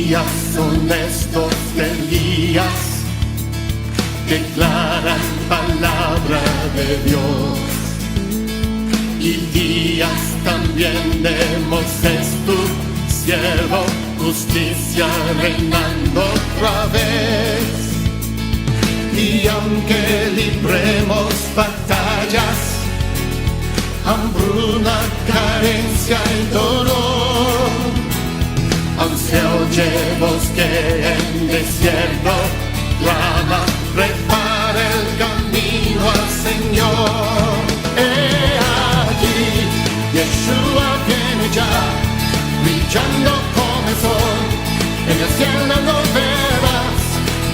Días son estos de Elías, declaran palabra de Dios. Y días también de Moisés, tu siervo, justicia reinando otra vez. Y aunque libremos batallas, hambruna, carencia y dolor, aun se oye voz que en desierto clama, prepara el camino al Señor. He aquí, Yeshua viene ya, brillando como el sol, en el cielo lo verás,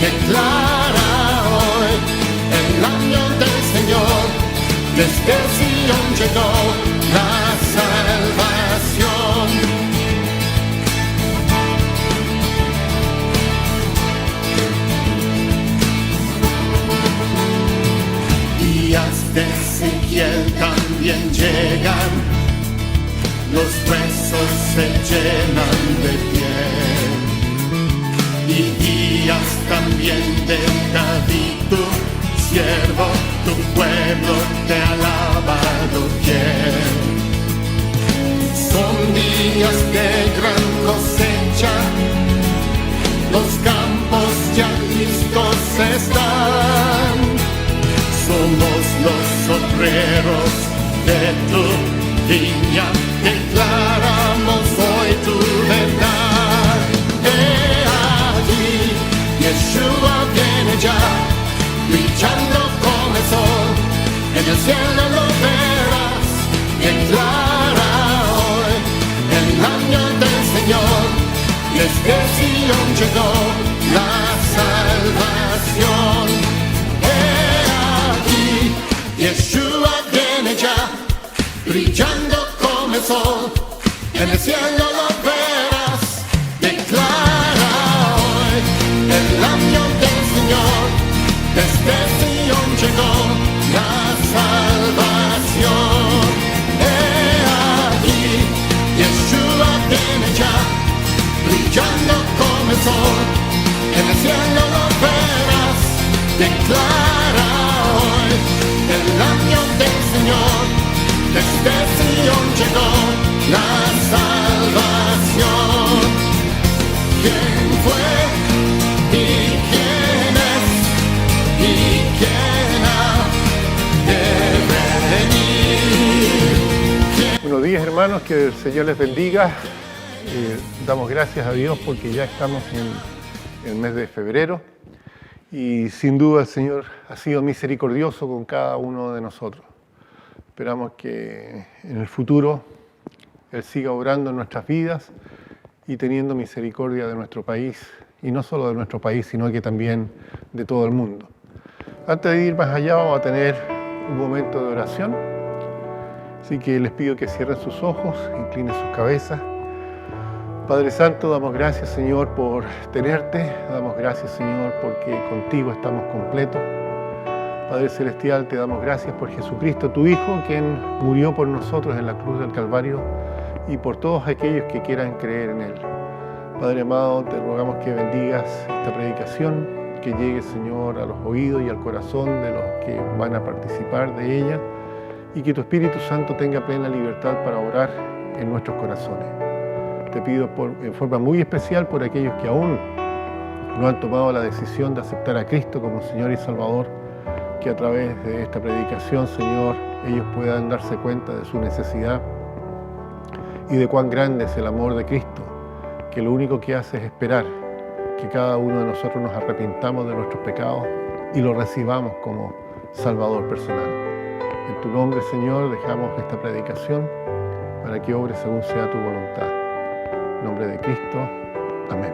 declara hoy el año del Señor, desde Sion llegó la salvación. Días de Ezequiel también llegan, los huesos se llenan de piel. Y días también de David, tu siervo, tu pueblo te alaba doquier. Son días de gran cosecha, los campos ya listos están. Somos los obreros de tu viña, declaramos hoy tu verdad. He aquí, Yeshua viene ya, brillando como el sol, en el cielo lo verás, declara hoy el año del Señor, desde Sion llegó la salvación. Yeshua viene ya, brillando como el sol, en el cielo lo verás, declara hoy el año del Señor, desde Sion llegó la salvación. He aquí, Yeshua viene ya, brillando como el sol, en el cielo lo verás, declara hoy el año del Señor, desde Sion llegó la salvación. ¿Quién fue y quién es y quién ha de venir? Buenos días, hermanos, que el Señor les bendiga. Damos gracias a Dios porque ya estamos en el mes de febrero. Y sin duda el Señor ha sido misericordioso con cada uno de nosotros. Esperamos que en el futuro Él siga obrando en nuestras vidas y teniendo misericordia de nuestro país, y no solo de nuestro país, sino que también de todo el mundo. Antes de ir más allá vamos a tener un momento de oración, así que les pido que cierren sus ojos, inclinen sus cabezas. Padre Santo, damos gracias, Señor, por tenerte. Damos gracias, Señor, porque contigo estamos completos. Padre Celestial, te damos gracias por Jesucristo, tu Hijo, quien murió por nosotros en la cruz del Calvario y por todos aquellos que quieran creer en Él. Padre amado, te rogamos que bendigas esta predicación, que llegue, Señor, a los oídos y al corazón de los que van a participar de ella, y que tu Espíritu Santo tenga plena libertad para orar en nuestros corazones. Te pido en forma muy especial por aquellos que aún no han tomado la decisión de aceptar a Cristo como Señor y Salvador, que a través de esta predicación, Señor, ellos puedan darse cuenta de su necesidad y de cuán grande es el amor de Cristo, que lo único que hace es esperar que cada uno de nosotros nos arrepintamos de nuestros pecados y lo recibamos como Salvador personal. En tu nombre, Señor, dejamos esta predicación para que obre según sea tu voluntad. En nombre de Cristo. Amén.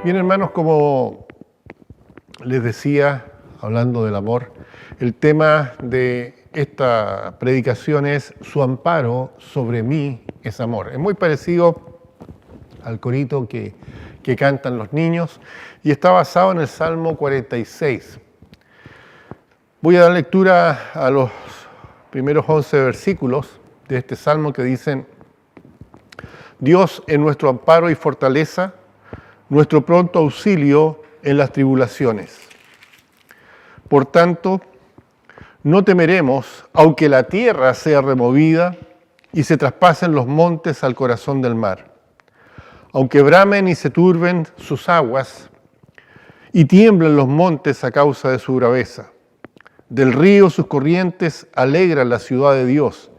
Bien, hermanos, como les decía, hablando del amor, el tema de esta predicación es su amparo sobre mí es amor. Es muy parecido al corito que cantan los niños y está basado en el Salmo 46. Voy a dar lectura a los primeros 11 versículos de este salmo que dicen: Dios es nuestro amparo y fortaleza, nuestro pronto auxilio en las tribulaciones. Por tanto, no temeremos, aunque la tierra sea removida y se traspasen los montes al corazón del mar, aunque bramen y se turben sus aguas y tiemblen los montes a causa de su braveza. Del río sus corrientes alegran la ciudad de Dios,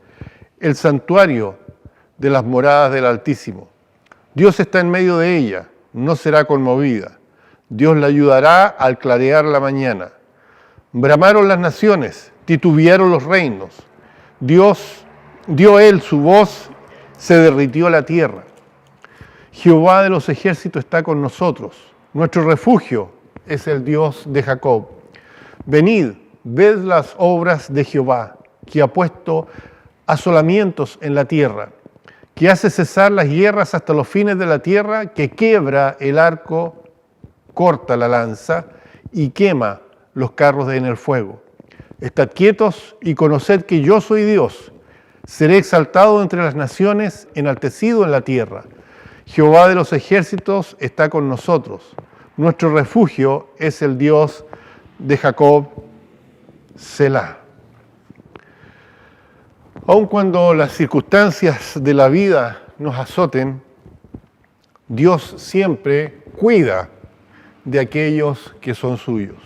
el santuario de las moradas del Altísimo. Dios está en medio de ella, no será conmovida. Dios la ayudará al clarear la mañana. Bramaron las naciones, titubearon los reinos. Dios dio él su voz, se derritió la tierra. Jehová de los ejércitos está con nosotros. Nuestro refugio es el Dios de Jacob. Venid, ved las obras de Jehová, que ha puesto asolamientos en la tierra, que hace cesar las guerras hasta los fines de la tierra, que quiebra el arco, corta la lanza y quema los carros en el fuego. Estad quietos y conoced que yo soy Dios. Seré exaltado entre las naciones, enaltecido en la tierra. Jehová de los ejércitos está con nosotros. Nuestro refugio es el Dios de Jacob, Selah. Aun cuando las circunstancias de la vida nos azoten, Dios siempre cuida de aquellos que son suyos.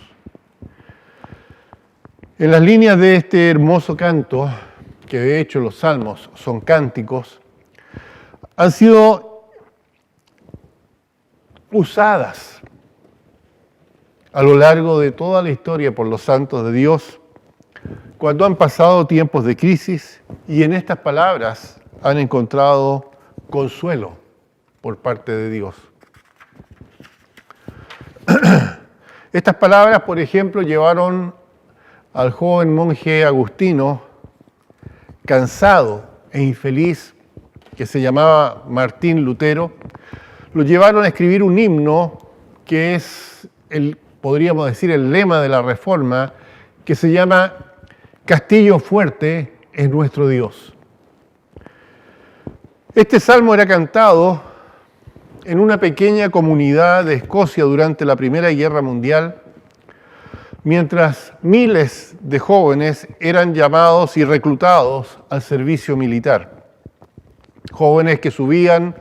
En las líneas de este hermoso canto, que de hecho los salmos son cánticos, han sido usadas a lo largo de toda la historia por los santos de Dios, cuando han pasado tiempos de crisis y en estas palabras han encontrado consuelo por parte de Dios. Estas palabras, por ejemplo, llevaron al joven monje agustino, cansado e infeliz, que se llamaba Martín Lutero, lo llevaron a escribir un himno que es, podríamos decir, el lema de la Reforma, que se llama Castillo fuerte es nuestro Dios. Este salmo era cantado en una pequeña comunidad de Escocia durante la Primera Guerra Mundial, mientras miles de jóvenes eran llamados y reclutados al servicio militar. Jóvenes que subían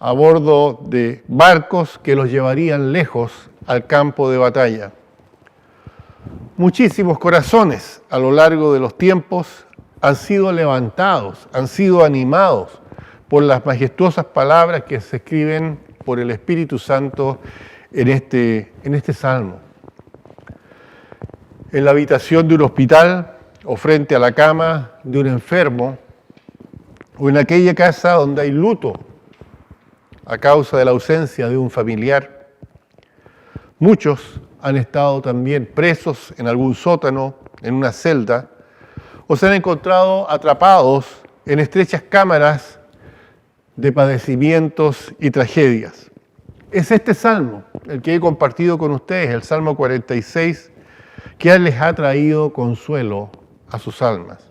a bordo de barcos que los llevarían lejos al campo de batalla. Muchísimos corazones a lo largo de los tiempos han sido levantados, han sido animados por las majestuosas palabras que se escriben por el Espíritu Santo en este salmo. En la habitación de un hospital o frente a la cama de un enfermo o en aquella casa donde hay luto a causa de la ausencia de un familiar. Muchos han estado también presos en algún sótano, en una celda, o se han encontrado atrapados en estrechas cámaras de padecimientos y tragedias. Es este salmo, el que he compartido con ustedes, el Salmo 46, que les ha traído consuelo a sus almas.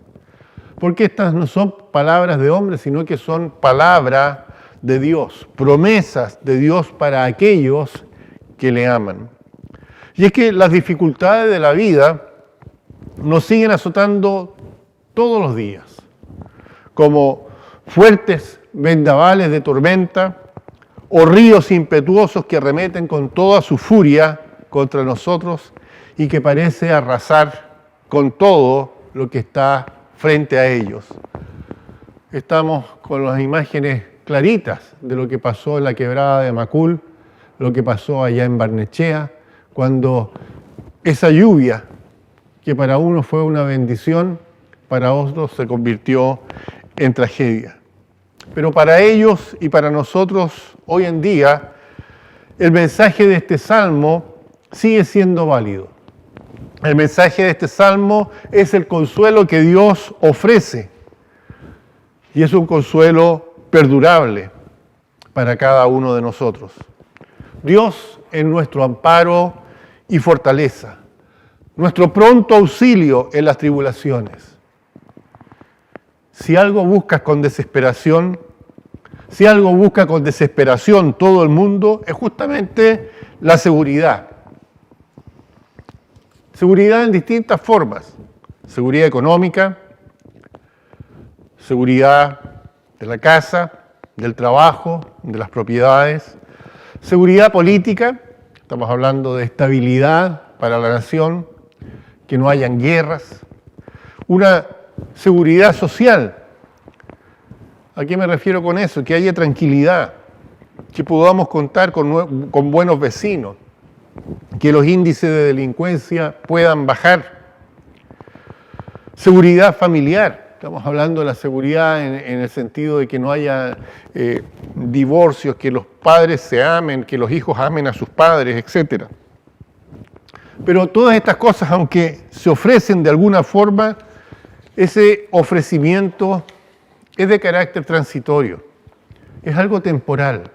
Porque estas no son palabras de hombres, sino que son palabra de Dios, promesas de Dios para aquellos que le aman. Y es que las dificultades de la vida nos siguen azotando todos los días, como fuertes vendavales de tormenta o ríos impetuosos que arremeten con toda su furia contra nosotros y que parece arrasar con todo lo que está frente a ellos. Estamos con las imágenes claritas de lo que pasó en la quebrada de Macul, lo que pasó allá en Barnechea, cuando esa lluvia, que para uno fue una bendición, para otros se convirtió en tragedia. Pero para ellos y para nosotros hoy en día, el mensaje de este salmo sigue siendo válido. El mensaje de este salmo es el consuelo que Dios ofrece y es un consuelo perdurable para cada uno de nosotros. Dios es nuestro amparo y fortaleza, nuestro pronto auxilio en las tribulaciones. Si algo buscas con desesperación, si algo busca con desesperación todo el mundo, es justamente la seguridad. Seguridad en distintas formas. Seguridad económica, seguridad de la casa, del trabajo, de las propiedades. Seguridad política, estamos hablando de estabilidad para la nación, que no hayan guerras. Una seguridad social. ¿A qué me refiero con eso? Que haya tranquilidad, que podamos contar con buenos vecinos, que los índices de delincuencia puedan bajar. Seguridad familiar. Estamos hablando de la seguridad en el sentido de que no haya divorcios, que los padres se amen, que los hijos amen a sus padres, etc. Pero todas estas cosas, aunque se ofrecen de alguna forma, ese ofrecimiento es de carácter transitorio, es algo temporal.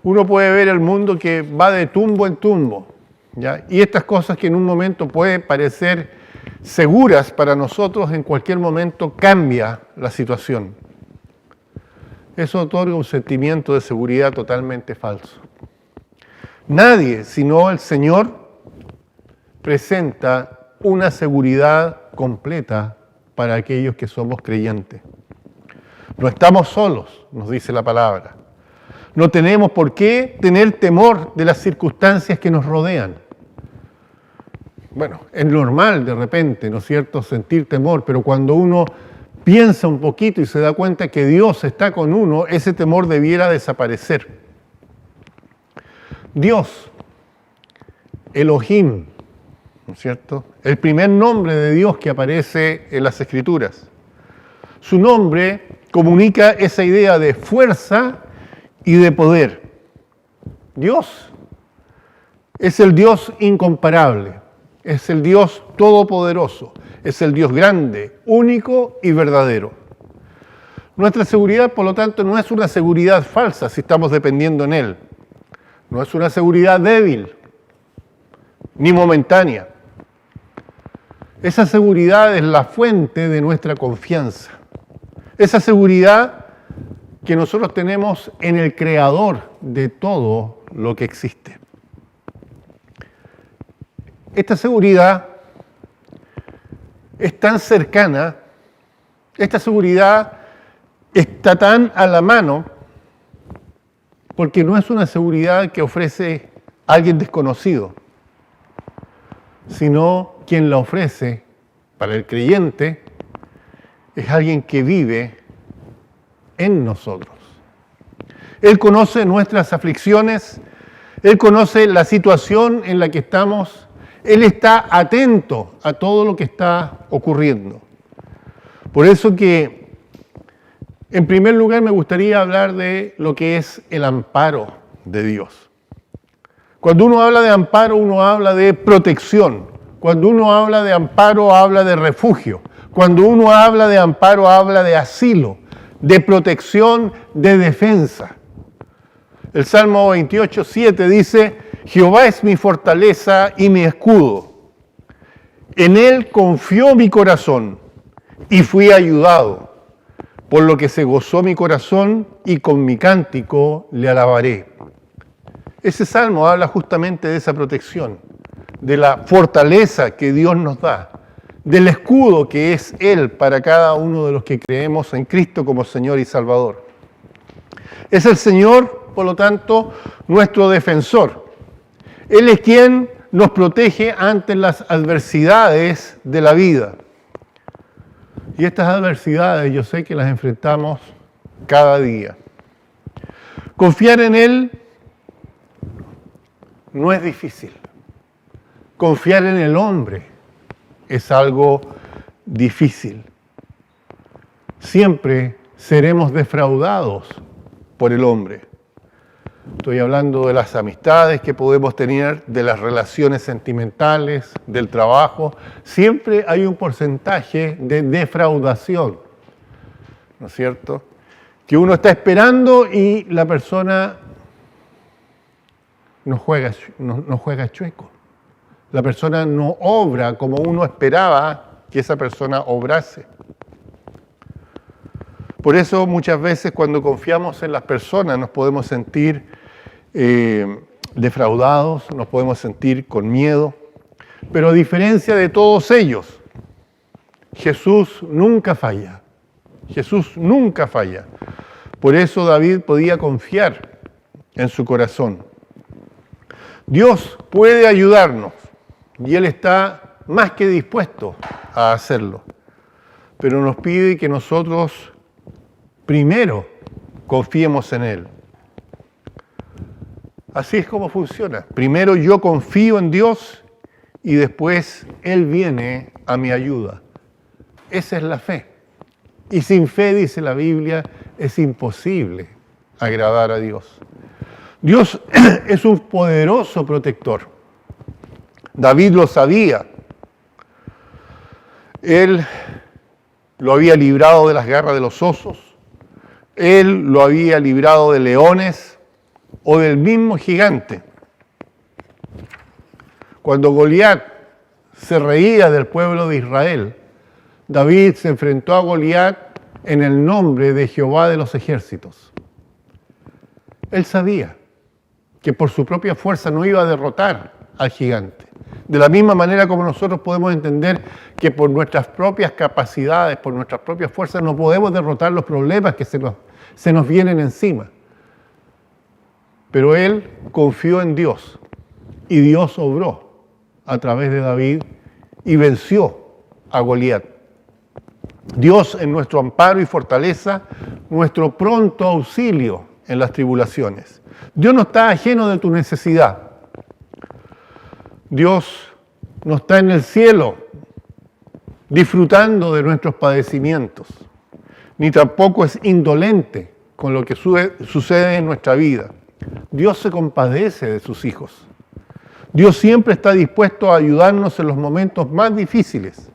Uno puede ver el mundo que va de tumbo en tumbo, ¿ya? Y estas cosas que en un momento pueden parecer seguras para nosotros, en cualquier momento cambia la situación. Eso otorga un sentimiento de seguridad totalmente falso. Nadie, sino el Señor, presenta una seguridad completa para aquellos que somos creyentes. No estamos solos, nos dice la palabra. No tenemos por qué tener temor de las circunstancias que nos rodean. Bueno, es normal de repente, ¿no es cierto?, sentir temor, pero cuando uno piensa un poquito y se da cuenta que Dios está con uno, ese temor debiera desaparecer. Dios, Elohim, ¿no es cierto?, el primer nombre de Dios que aparece en las Escrituras. Su nombre comunica esa idea de fuerza y de poder. Dios es el Dios incomparable, es el Dios todopoderoso, es el Dios grande, único y verdadero. Nuestra seguridad, por lo tanto, no es una seguridad falsa si estamos dependiendo en Él. No es una seguridad débil, ni momentánea. Esa seguridad es la fuente de nuestra confianza. Esa seguridad que nosotros tenemos en el Creador de todo lo que existe. Esta seguridad es tan cercana, esta seguridad está tan a la mano, porque no es una seguridad que ofrece alguien desconocido, sino quien la ofrece para el creyente es alguien que vive en nosotros. Él conoce nuestras aflicciones, Él conoce la situación en la que estamos, Él está atento a todo lo que está ocurriendo. Por eso que, en primer lugar, me gustaría hablar de lo que es el amparo de Dios. Cuando uno habla de amparo, uno habla de protección. Cuando uno habla de amparo, habla de refugio. Cuando uno habla de amparo, habla de asilo, de protección, de defensa. El Salmo 28:7 dice: Jehová es mi fortaleza y mi escudo. En él confió mi corazón y fui ayudado, por lo que se gozó mi corazón y con mi cántico le alabaré. Ese salmo habla justamente de esa protección, de la fortaleza que Dios nos da, del escudo que es Él para cada uno de los que creemos en Cristo como Señor y Salvador. Es el Señor, por lo tanto, nuestro defensor. Él es quien nos protege ante las adversidades de la vida. Y estas adversidades yo sé que las enfrentamos cada día. Confiar en Él no es difícil. Confiar en el hombre es algo difícil. Siempre seremos defraudados por el hombre. Estoy hablando de las amistades que podemos tener, de las relaciones sentimentales, del trabajo. Siempre hay un porcentaje de defraudación, ¿no es cierto? Que uno está esperando y la persona no juega chueco. La persona no obra como uno esperaba que esa persona obrase. Por eso muchas veces cuando confiamos en las personas nos podemos sentir defraudados, nos podemos sentir con miedo. Pero a diferencia de todos ellos, Jesús nunca falla. Jesús nunca falla. Por eso David podía confiar en su corazón. Dios puede ayudarnos y Él está más que dispuesto a hacerlo. Pero nos pide que nosotros primero confiemos en Él. Así es como funciona. Primero yo confío en Dios y después Él viene a mi ayuda. Esa es la fe. Y sin fe, dice la Biblia, es imposible agradar a Dios. Dios es un poderoso protector. David lo sabía. Él lo había librado de las garras de los osos. Él lo había librado de leones o del mismo gigante. Cuando Goliat se reía del pueblo de Israel, David se enfrentó a Goliat en el nombre de Jehová de los ejércitos. Él sabía que por su propia fuerza no iba a derrotar al gigante. De la misma manera como nosotros podemos entender que por nuestras propias capacidades, por nuestras propias fuerzas, no podemos derrotar los problemas que se nos vienen encima. Pero él confió en Dios y Dios obró a través de David y venció a Goliat. Dios es nuestro amparo y fortaleza, nuestro pronto auxilio en las tribulaciones. Dios no está ajeno de tu necesidad. Dios no está en el cielo disfrutando de nuestros padecimientos, ni tampoco es indolente con lo que sucede en nuestra vida. Dios se compadece de sus hijos. Dios siempre está dispuesto a ayudarnos en los momentos más difíciles.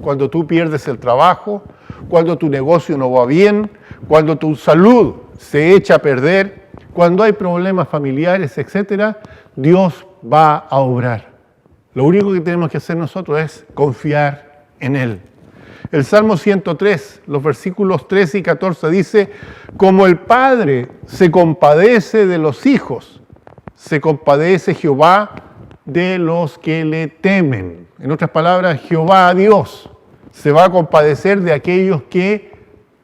Cuando tú pierdes el trabajo, cuando tu negocio no va bien, cuando tu salud se echa a perder, cuando hay problemas familiares, etc., Dios va a obrar. Lo único que tenemos que hacer nosotros es confiar en Él. El Salmo 103, los versículos 13 y 14 dice: como el Padre se compadece de los hijos, se compadece Jehová de los que le temen. En otras palabras, Jehová, Dios, se va a compadecer de aquellos que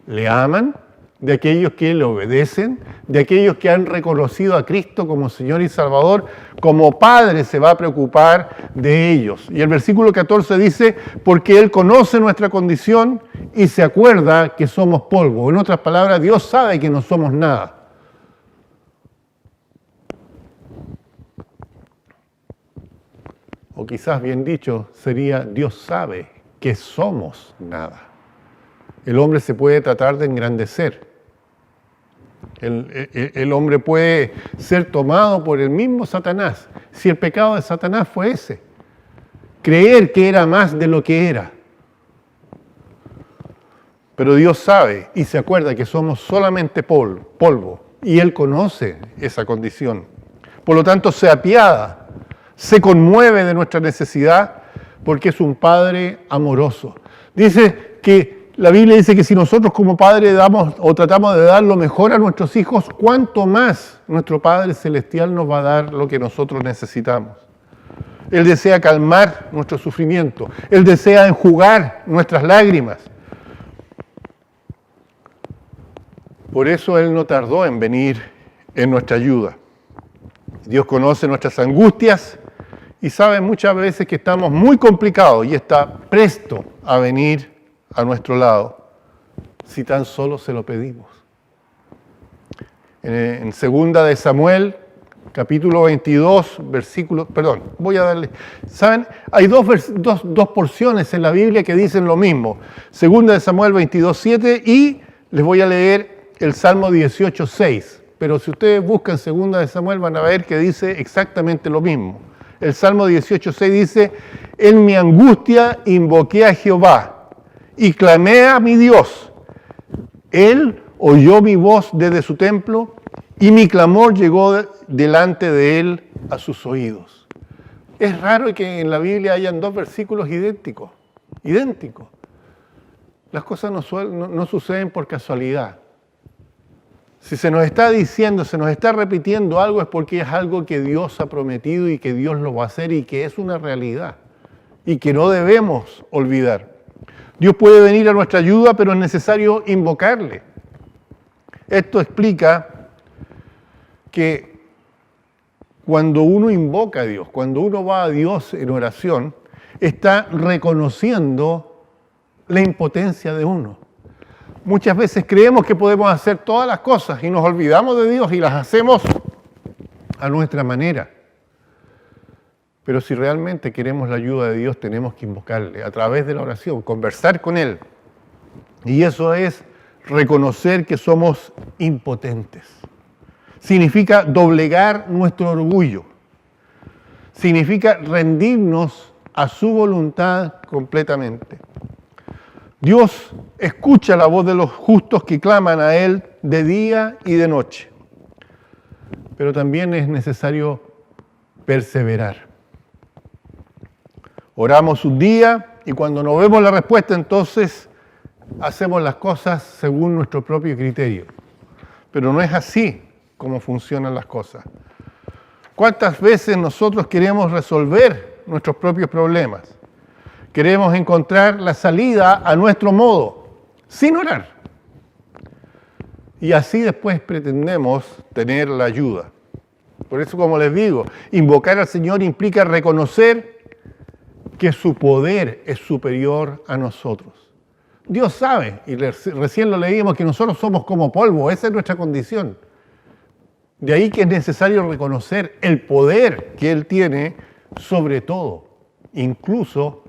le aman, de aquellos que le obedecen, de aquellos que han reconocido a Cristo como Señor y Salvador. Como Padre se va a preocupar de ellos. Y el versículo 14 dice: porque Él conoce nuestra condición y se acuerda que somos polvo. En otras palabras, Dios sabe que no somos nada. O quizás bien dicho sería: Dios sabe que somos nada. El hombre se puede tratar de engrandecer. El hombre puede ser tomado por el mismo Satanás. Si el pecado de Satanás fue ese, creer que era más de lo que era. Pero Dios sabe y se acuerda que somos solamente polvo, y Él conoce esa condición. Por lo tanto, se apiada, se conmueve de nuestra necesidad, porque es un Padre amoroso. La Biblia dice que si nosotros como padre damos o tratamos de dar lo mejor a nuestros hijos, ¿cuánto más nuestro Padre Celestial nos va a dar lo que nosotros necesitamos? Él desea calmar nuestro sufrimiento. Él desea enjugar nuestras lágrimas. Por eso Él no tardó en venir en nuestra ayuda. Dios conoce nuestras angustias y sabe muchas veces que estamos muy complicados y está presto a venir a nuestro lado, si tan solo se lo pedimos. En 2 de Samuel, capítulo 22, ¿saben? Hay dos porciones en la Biblia que dicen lo mismo. 2 de Samuel 22, 7 y les voy a leer el Salmo 18, 6. Pero si ustedes buscan 2 de Samuel van a ver que dice exactamente lo mismo. El Salmo 18, 6 dice: en mi angustia invoqué a Jehová y clamé a mi Dios. Él oyó mi voz desde su templo y mi clamor llegó delante de Él a sus oídos. Es raro que en la Biblia hayan dos versículos idénticos. las cosas no suceden por casualidad. Si se nos está diciendo, se nos está repitiendo algo, es porque es algo que Dios ha prometido y que Dios lo va a hacer y que es una realidad y que no debemos olvidar. Dios puede venir a nuestra ayuda, pero es necesario invocarle. Esto explica que cuando uno invoca a Dios, cuando uno va a Dios en oración, está reconociendo la impotencia de uno. Muchas veces creemos que podemos hacer todas las cosas y nos olvidamos de Dios y las hacemos a nuestra manera. Pero si realmente queremos la ayuda de Dios, tenemos que invocarle a través de la oración, conversar con Él. Y eso es reconocer que somos impotentes. Significa doblegar nuestro orgullo. Significa rendirnos a su voluntad completamente. Dios escucha la voz de los justos que claman a Él de día y de noche. Pero también es necesario perseverar. Oramos un día y cuando no vemos la respuesta, entonces hacemos las cosas según nuestro propio criterio. Pero no es así como funcionan las cosas. ¿Cuántas veces nosotros queremos resolver nuestros propios problemas? Queremos encontrar la salida a nuestro modo, sin orar. Y así después pretendemos tener la ayuda. Por eso, como les digo, invocar al Señor implica reconocer que su poder es superior a nosotros. Dios sabe, y recién lo leímos, que nosotros somos como polvo, esa es nuestra condición. De ahí que es necesario reconocer el poder que Él tiene sobre todo, incluso,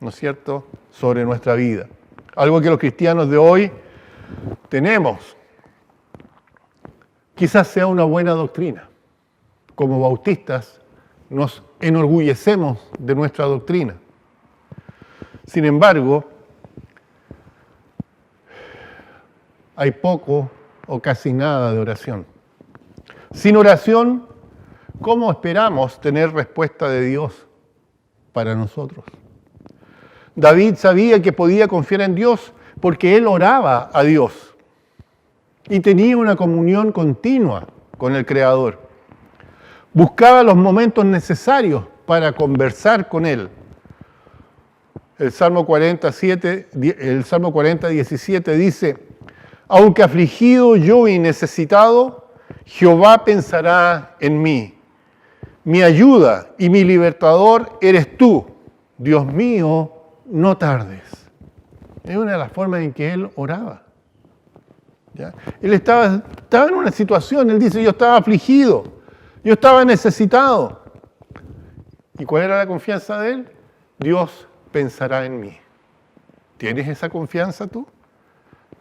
¿no es cierto?, sobre nuestra vida. Algo que los cristianos de hoy tenemos. Quizás sea una buena doctrina. Como bautistas nos enorgullecemos de nuestra doctrina. Sin embargo, hay poco o casi nada de oración. Sin oración, ¿cómo esperamos tener respuesta de Dios para nosotros? David sabía que podía confiar en Dios porque él oraba a Dios y tenía una comunión continua con el Creador. Buscaba los momentos necesarios para conversar con Él. El Salmo 40, 17 dice: aunque afligido yo y necesitado, Jehová pensará en mí. Mi ayuda y mi libertador eres tú. Dios mío, no tardes. Es una de las formas en que él oraba. ¿Ya? Él estaba en una situación, él dice, yo estaba afligido, yo estaba necesitado. ¿Y cuál era la confianza de él? Dios pensará en mí. ¿Tienes esa confianza tú?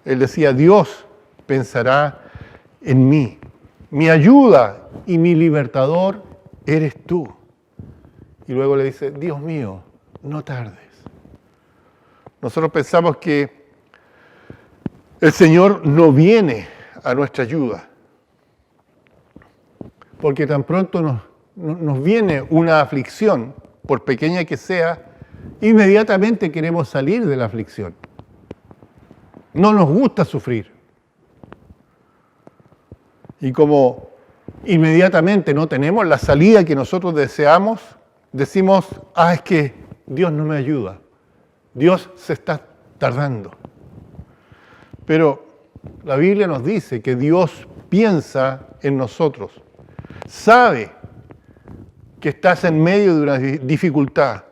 Él decía, Dios pensará en mí. Mi ayuda y mi libertador eres tú. Y luego le dice, Dios mío, no tardes. Nosotros pensamos que el Señor no viene a nuestra ayuda, porque tan pronto nos viene una aflicción, por pequeña que sea, inmediatamente queremos salir de la aflicción. No nos gusta sufrir. Y como inmediatamente no tenemos la salida que nosotros deseamos, decimos, es que Dios no me ayuda. Dios se está tardando. Pero la Biblia nos dice que Dios piensa en nosotros. Sabe que estás en medio de una dificultad.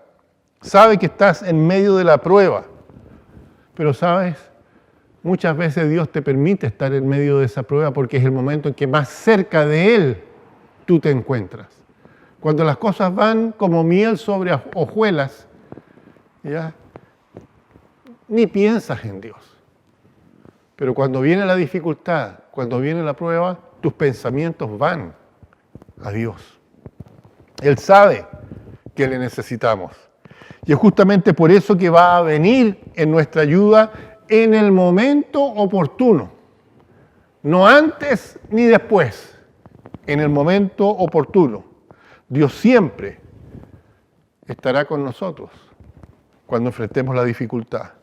Sabe que estás en medio de la prueba. Pero sabes, muchas veces Dios te permite estar en medio de esa prueba porque es el momento en que más cerca de Él tú te encuentras. Cuando las cosas van como miel sobre hojuelas, ¿ya? Ni piensas en Dios. Pero cuando viene la dificultad, cuando viene la prueba, tus pensamientos van a Dios. Él sabe que le necesitamos. Y es justamente por eso que va a venir en nuestra ayuda en el momento oportuno. No antes ni después, en el momento oportuno. Dios siempre estará con nosotros cuando enfrentemos la dificultad.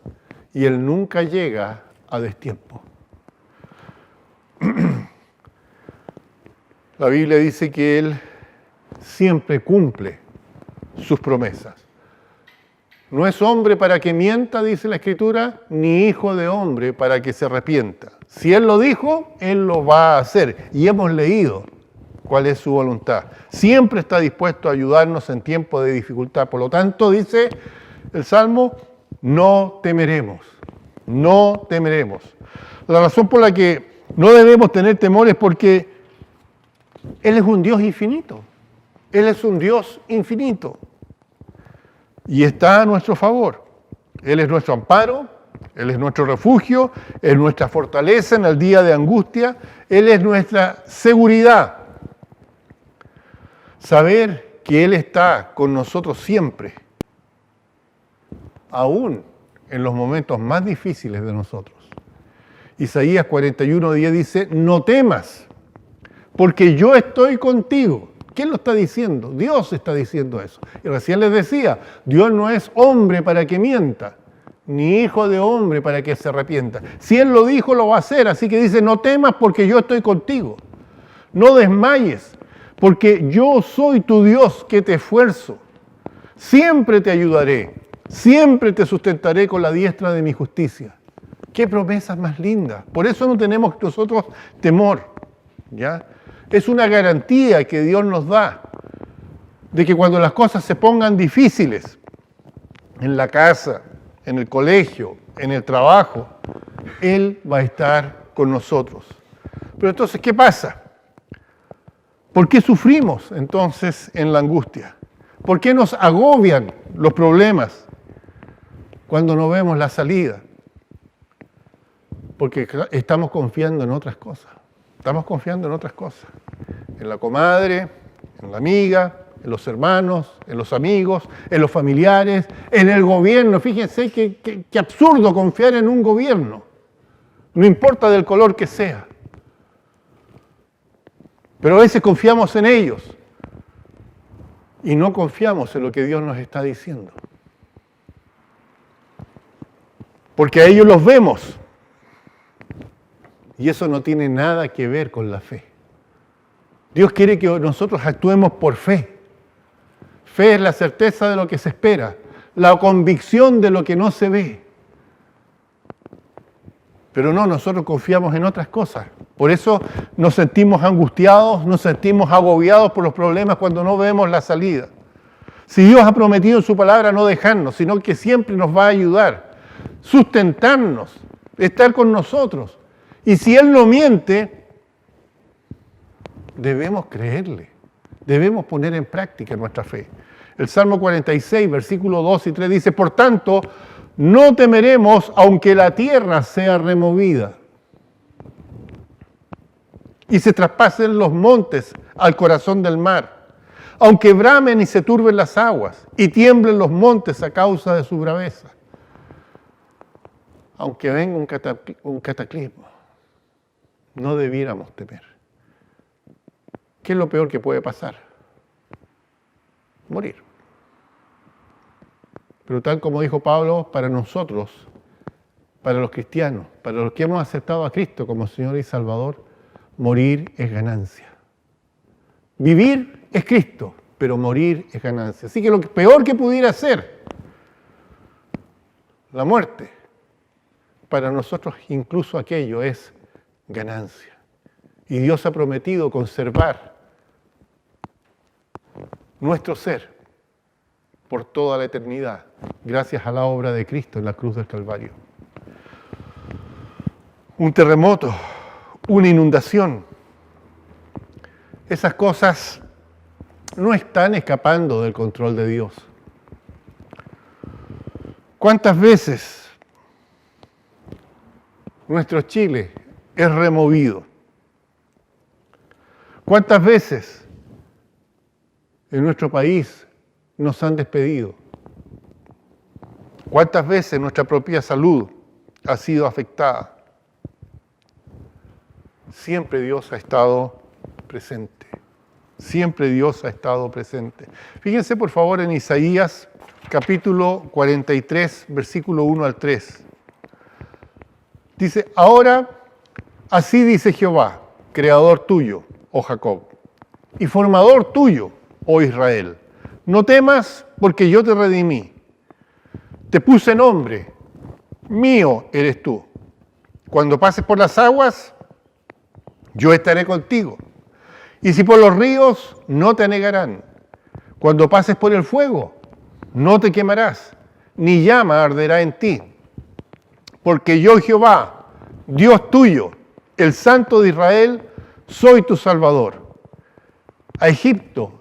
y Él nunca llega a destiempo. La Biblia dice que Él siempre cumple sus promesas. No es hombre para que mienta, dice la Escritura, ni hijo de hombre para que se arrepienta. Si Él lo dijo, Él lo va a hacer. Y hemos leído cuál es su voluntad. Siempre está dispuesto a ayudarnos en tiempo de dificultad. Por lo tanto, dice el Salmo, no temeremos, no temeremos. La razón por la que no debemos tener temor es porque Él es un Dios infinito. Él es un Dios infinito. Y está a nuestro favor. Él es nuestro amparo, Él es nuestro refugio, es nuestra fortaleza en el día de angustia, Él es nuestra seguridad. Saber que Él está con nosotros siempre, aún en los momentos más difíciles de nosotros. Isaías 41:10 dice, no temas, porque yo estoy contigo. ¿Quién lo está diciendo? Dios está diciendo eso. Y recién les decía, Dios no es hombre para que mienta, ni hijo de hombre para que se arrepienta. Si Él lo dijo, lo va a hacer. Así que dice, no temas porque yo estoy contigo. No desmayes, porque yo soy tu Dios que te esfuerzo. Siempre te ayudaré, siempre te sustentaré con la diestra de mi justicia. ¡Qué promesas más lindas! Por eso no tenemos nosotros temor, ¿ya? Es una garantía que Dios nos da de que cuando las cosas se pongan difíciles, en la casa, en el colegio, en el trabajo, Él va a estar con nosotros. Pero entonces, ¿qué pasa? ¿Por qué sufrimos entonces en la angustia? ¿Por qué nos agobian los problemas cuando no vemos la salida? Porque estamos confiando en otras cosas. Estamos confiando en otras cosas. En la comadre, en la amiga, en los hermanos, en los amigos, en los familiares, en el gobierno. Fíjense qué absurdo confiar en un gobierno. No importa del color que sea. Pero a veces confiamos en ellos y no confiamos en lo que Dios nos está diciendo. Porque a ellos los vemos. Y eso no tiene nada que ver con la fe. Dios quiere que nosotros actuemos por fe. Fe es la certeza de lo que se espera, la convicción de lo que no se ve. Pero no, nosotros confiamos en otras cosas. Por eso nos sentimos angustiados, nos sentimos agobiados por los problemas cuando no vemos la salida. Si Dios ha prometido en su palabra no dejarnos, sino que siempre nos va a ayudar, sustentarnos, estar con nosotros. Y si Él no miente, debemos creerle, debemos poner en práctica nuestra fe. El Salmo 46, versículos 2 y 3 dice, por tanto, no temeremos aunque la tierra sea removida y se traspasen los montes al corazón del mar, aunque bramen y se turben las aguas y tiemblen los montes a causa de su braveza, aunque venga un cataclismo. No debiéramos temer. ¿Qué es lo peor que puede pasar? Morir. Pero tal como dijo Pablo, para nosotros, para los cristianos, para los que hemos aceptado a Cristo como Señor y Salvador, morir es ganancia. Vivir es Cristo, pero morir es ganancia. Así que lo peor que pudiera ser, la muerte, para nosotros incluso aquello es ganancia. Y Dios ha prometido conservar nuestro ser por toda la eternidad, gracias a la obra de Cristo en la cruz del Calvario. Un terremoto, una inundación, esas cosas no están escapando del control de Dios. ¿Cuántas veces nuestro Chile es removido? ¿Cuántas veces en nuestro país nos han despedido? ¿Cuántas veces nuestra propia salud ha sido afectada? Siempre Dios ha estado presente. Siempre Dios ha estado presente. Fíjense por favor en Isaías capítulo 43, versículo 1 al 3. Dice, ahora así dice Jehová, creador tuyo, oh Jacob, y formador tuyo, oh Israel. No temas, porque yo te redimí. Te puse nombre, mío eres tú. Cuando pases por las aguas, yo estaré contigo. Y si por los ríos, no te anegarán. Cuando pases por el fuego, no te quemarás, ni llama arderá en ti. Porque yo, Jehová, Dios tuyo, el Santo de Israel, soy tu Salvador. A Egipto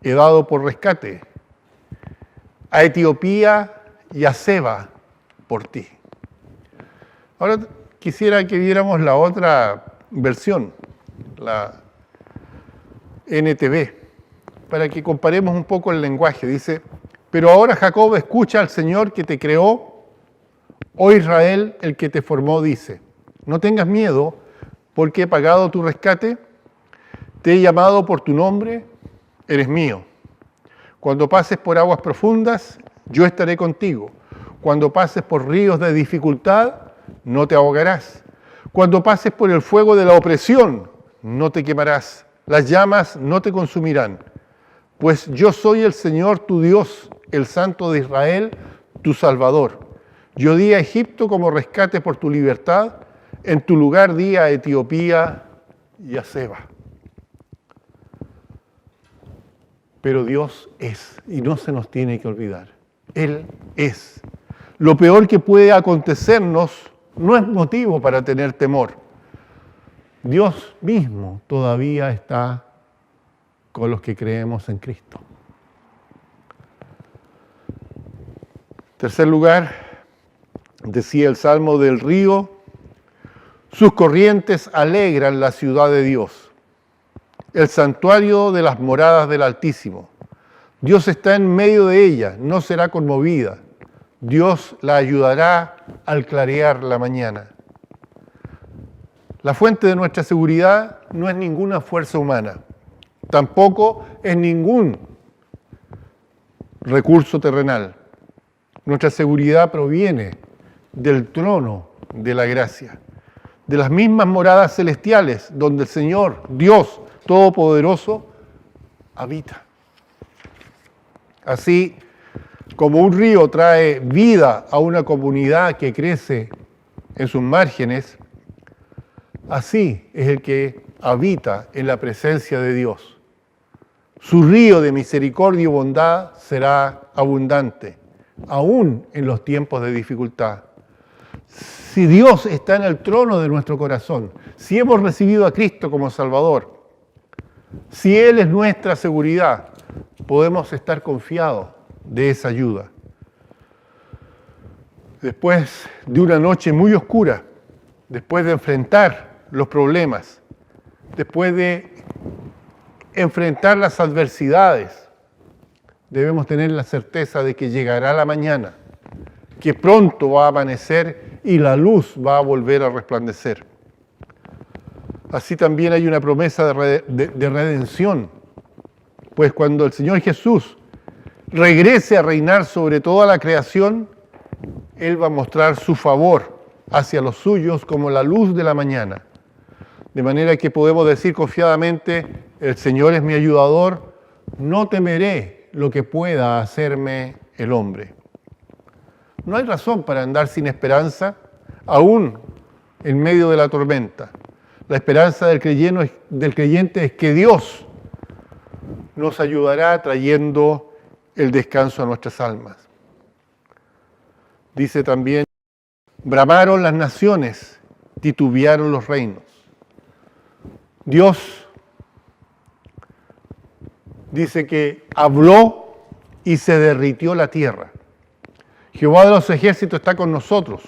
he dado por rescate, a Etiopía y a Seba por ti. Ahora quisiera que viéramos la otra versión, la NTV, para que comparemos un poco el lenguaje. Dice, pero ahora Jacob, escucha al Señor que te creó, oh Israel, el que te formó, dice, no tengas miedo, porque he pagado tu rescate, te he llamado por tu nombre, eres mío. Cuando pases por aguas profundas, yo estaré contigo. Cuando pases por ríos de dificultad, no te ahogarás. Cuando pases por el fuego de la opresión, no te quemarás. Las llamas no te consumirán. Pues yo soy el Señor tu Dios, el Santo de Israel, tu Salvador. Yo di a Egipto como rescate por tu libertad, en tu lugar di a Etiopía y a Seba. Pero Dios es, y no se nos tiene que olvidar. Él es. Lo peor que puede acontecernos no es motivo para tener temor. Dios mismo todavía está con los que creemos en Cristo. En tercer lugar, decía el Salmo del río, sus corrientes alegran la ciudad de Dios, el santuario de las moradas del Altísimo. Dios está en medio de ella, no será conmovida. Dios la ayudará al clarear la mañana. La fuente de nuestra seguridad no es ninguna fuerza humana, tampoco es ningún recurso terrenal. Nuestra seguridad proviene del trono de la gracia, de las mismas moradas celestiales donde el Señor, Dios Todopoderoso, habita. Así como un río trae vida a una comunidad que crece en sus márgenes, así es el que habita en la presencia de Dios. Su río de misericordia y bondad será abundante, aún en los tiempos de dificultad. Si Dios está en el trono de nuestro corazón, si hemos recibido a Cristo como Salvador, si Él es nuestra seguridad, podemos estar confiados de esa ayuda. Después de una noche muy oscura, después de enfrentar los problemas, después de enfrentar las adversidades, debemos tener la certeza de que llegará la mañana, que pronto va a amanecer y la luz va a volver a resplandecer. Así también hay una promesa de redención, pues cuando el Señor Jesús regrese a reinar sobre toda la creación, Él va a mostrar su favor hacia los suyos como la luz de la mañana. De manera que podemos decir confiadamente, el Señor es mi ayudador, no temeré lo que pueda hacerme el hombre. No hay razón para andar sin esperanza, aún en medio de la tormenta. La esperanza del creyente es que Dios nos ayudará trayendo el descanso a nuestras almas. Dice también, bramaron las naciones, titubearon los reinos. Dios dice que habló y se derritió la tierra. Jehová de los ejércitos está con nosotros.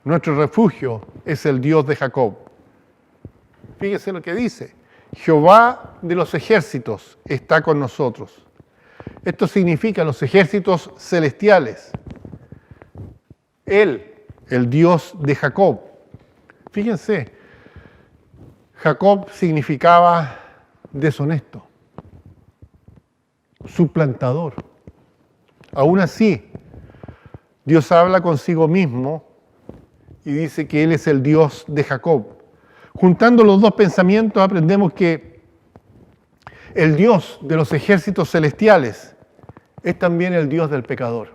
Nuestro refugio es el Dios de Jacob. Fíjese lo que dice. Jehová de los ejércitos está con nosotros. Esto significa los ejércitos celestiales. Él, el Dios de Jacob. Fíjense, Jacob significaba deshonesto, suplantador. Aún así, Dios habla consigo mismo y dice que Él es el Dios de Jacob. Juntando los dos pensamientos aprendemos que el Dios de los ejércitos celestiales es también el Dios del pecador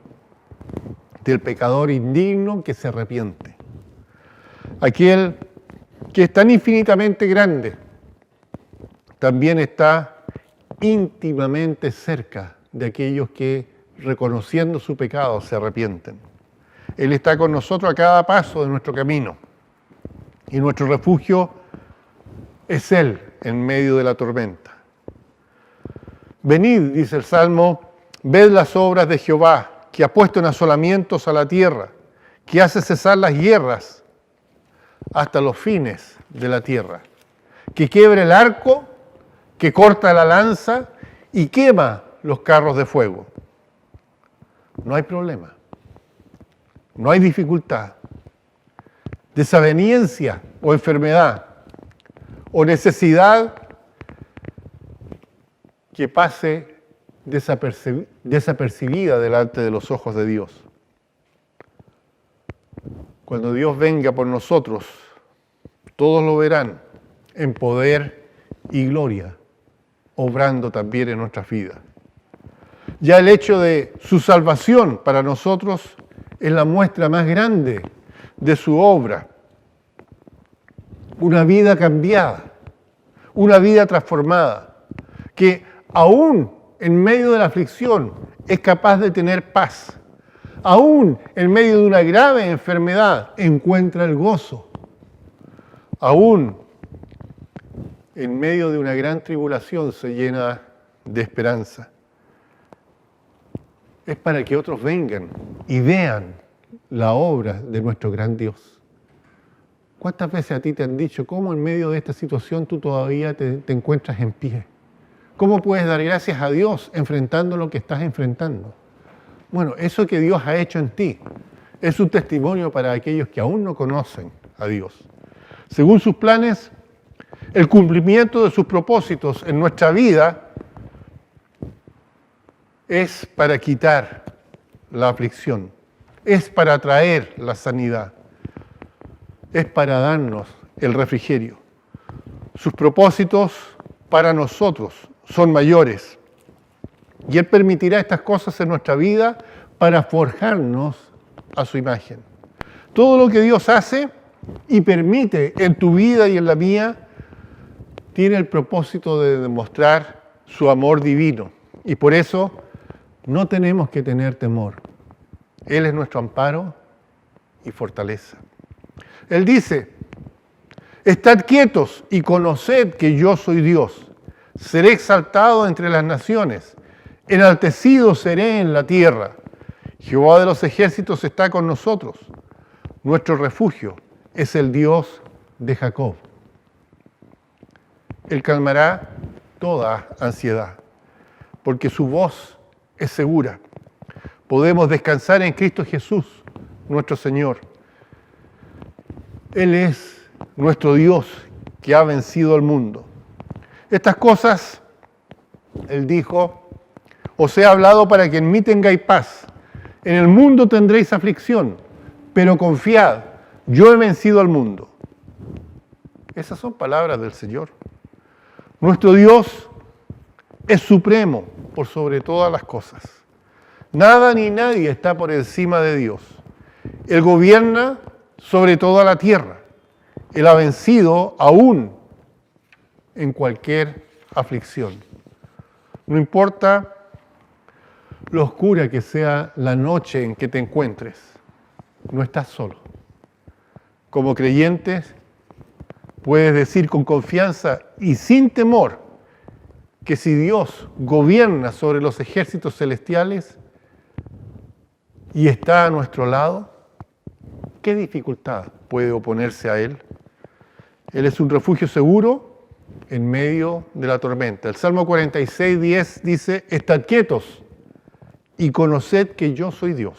indigno que se arrepiente. Aquel que es tan infinitamente grande, también está íntimamente cerca de aquellos que, reconociendo su pecado, se arrepienten. Él está con nosotros a cada paso de nuestro camino. Y nuestro refugio es Él en medio de la tormenta. Venid, dice el Salmo, ved las obras de Jehová, que ha puesto en asolamientos a la tierra, que hace cesar las guerras hasta los fines de la tierra, que quiebra el arco, que corta la lanza y quema los carros de fuego. No hay problema, no hay dificultad, desaveniencia o enfermedad o necesidad que pase desapercibida delante de los ojos de Dios. Cuando Dios venga por nosotros, todos lo verán en poder y gloria, obrando también en nuestras vidas. Ya el hecho de su salvación para nosotros es la muestra más grande de su obra. Una vida cambiada, una vida transformada, que aún en medio de la aflicción es capaz de tener paz. Aún en medio de una grave enfermedad encuentra el gozo. Aún en medio de una gran tribulación se llena de esperanza. Es para que otros vengan y vean la obra de nuestro gran Dios. ¿Cuántas veces a ti te han dicho cómo en medio de esta situación tú todavía te encuentras en pie? ¿Cómo puedes dar gracias a Dios enfrentando lo que estás enfrentando? Bueno, eso que Dios ha hecho en ti es un testimonio para aquellos que aún no conocen a Dios. Según sus planes, el cumplimiento de sus propósitos en nuestra vida es para quitar la aflicción, es para traer la sanidad, es para darnos el refrigerio. Sus propósitos para nosotros son mayores y Él permitirá estas cosas en nuestra vida para forjarnos a su imagen. Todo lo que Dios hace y permite en tu vida y en la mía tiene el propósito de demostrar su amor divino y por eso no tenemos que tener temor. Él es nuestro amparo y fortaleza. Él dice, estad quietos y conoced que yo soy Dios. Seré exaltado entre las naciones, enaltecido seré en la tierra. Jehová de los ejércitos está con nosotros. Nuestro refugio es el Dios de Jacob. Él calmará toda ansiedad, porque su voz es segura. Podemos descansar en Cristo Jesús, nuestro Señor. Él es nuestro Dios que ha vencido al mundo. Estas cosas, Él dijo, os he hablado para que en mí tengáis paz. En el mundo tendréis aflicción, pero confiad, yo he vencido al mundo. Esas son palabras del Señor. Nuestro Dios es supremo por sobre todas las cosas. Nada ni nadie está por encima de Dios. Él gobierna sobre toda la tierra. Él ha vencido aún en cualquier aflicción. No importa lo oscura que sea la noche en que te encuentres, no estás solo. Como creyentes, puedes decir con confianza y sin temor que si Dios gobierna sobre los ejércitos celestiales y está a nuestro lado, ¿qué dificultad puede oponerse a Él? Él es un refugio seguro en medio de la tormenta. El Salmo 46:10 dice, estad quietos y conoced que yo soy Dios.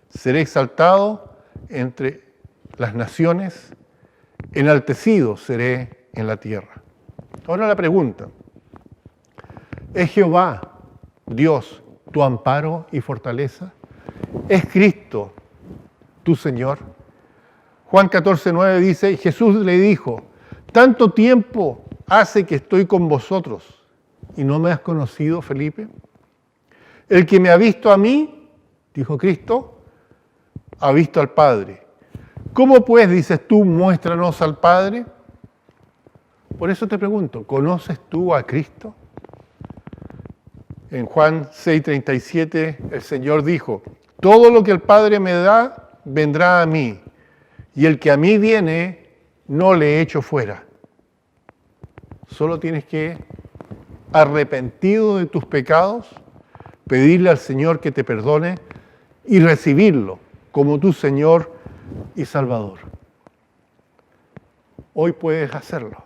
Seré exaltado entre las naciones, enaltecido seré en la tierra. Ahora la pregunta, ¿es Jehová, Dios, tu amparo y fortaleza? ¿Es Cristo tu Señor? Juan 14:9 dice, Jesús le dijo, tanto tiempo hace que estoy con vosotros y no me has conocido, Felipe. El que me ha visto a mí, dijo Cristo, ha visto al Padre. ¿Cómo pues, dices tú, muéstranos al Padre? Por eso te pregunto, ¿conoces tú a Cristo? En Juan 6:37 el Señor dijo, todo lo que el Padre me da, vendrá a mí, y el que a mí viene, no le echo fuera. Solo tienes que, arrepentido de tus pecados, pedirle al Señor que te perdone y recibirlo como tu Señor y Salvador. Hoy puedes hacerlo.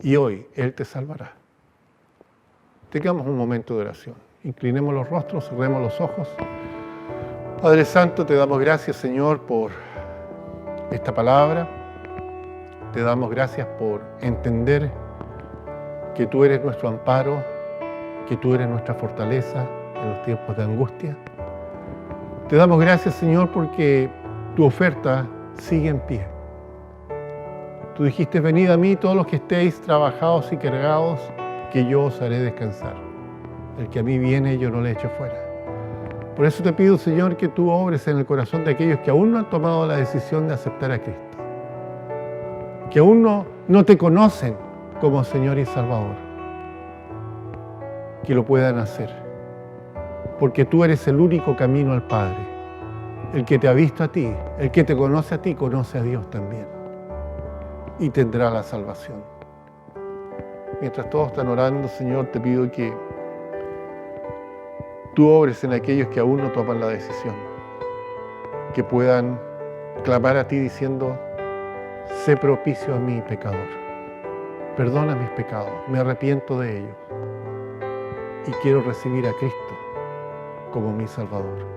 Y hoy Él te salvará. Tengamos un momento de oración. Inclinemos los rostros, cerremos los ojos. Padre Santo, te damos gracias, Señor, por esta palabra. Te damos gracias por entender que tú eres nuestro amparo, que tú eres nuestra fortaleza en los tiempos de angustia. Te damos gracias, Señor, porque tu oferta sigue en pie. Tú dijiste, venid a mí todos los que estéis trabajados y cargados, que yo os haré descansar. El que a mí viene, yo no le echo fuera. Por eso te pido, Señor, que tú obres en el corazón de aquellos que aún no han tomado la decisión de aceptar a Cristo. Que aún no te conocen como Señor y Salvador. Que lo puedan hacer. Porque tú eres el único camino al Padre. El que te ha visto a ti, el que te conoce a ti, conoce a Dios también. Y tendrá la salvación. Mientras todos están orando, Señor, te pido que tú obres en aquellos que aún no toman la decisión. Que puedan clamar a ti diciendo, sé propicio a mí, pecador. Perdona mis pecados, me arrepiento de ellos. Y quiero recibir a Cristo como mi Salvador.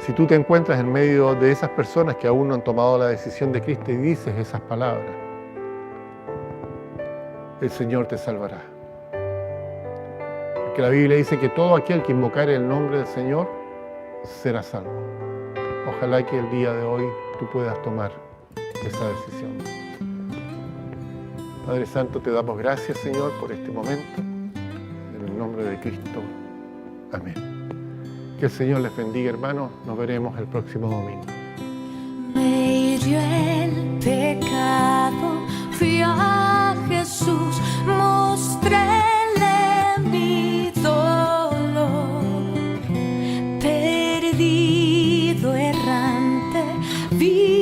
Si tú te encuentras en medio de esas personas que aún no han tomado la decisión de Cristo y dices esas palabras, el Señor te salvará. Porque la Biblia dice que todo aquel que invocare el nombre del Señor será salvo. Ojalá que el día de hoy tú puedas tomar esa decisión. Padre Santo, te damos gracias, Señor, por este momento. En el nombre de Cristo. Amén. Que el Señor les bendiga, hermanos. Nos veremos el próximo domingo. Me hirió el pecado, fui a Jesús, mostréle mi dolor. Perdido, errante, vi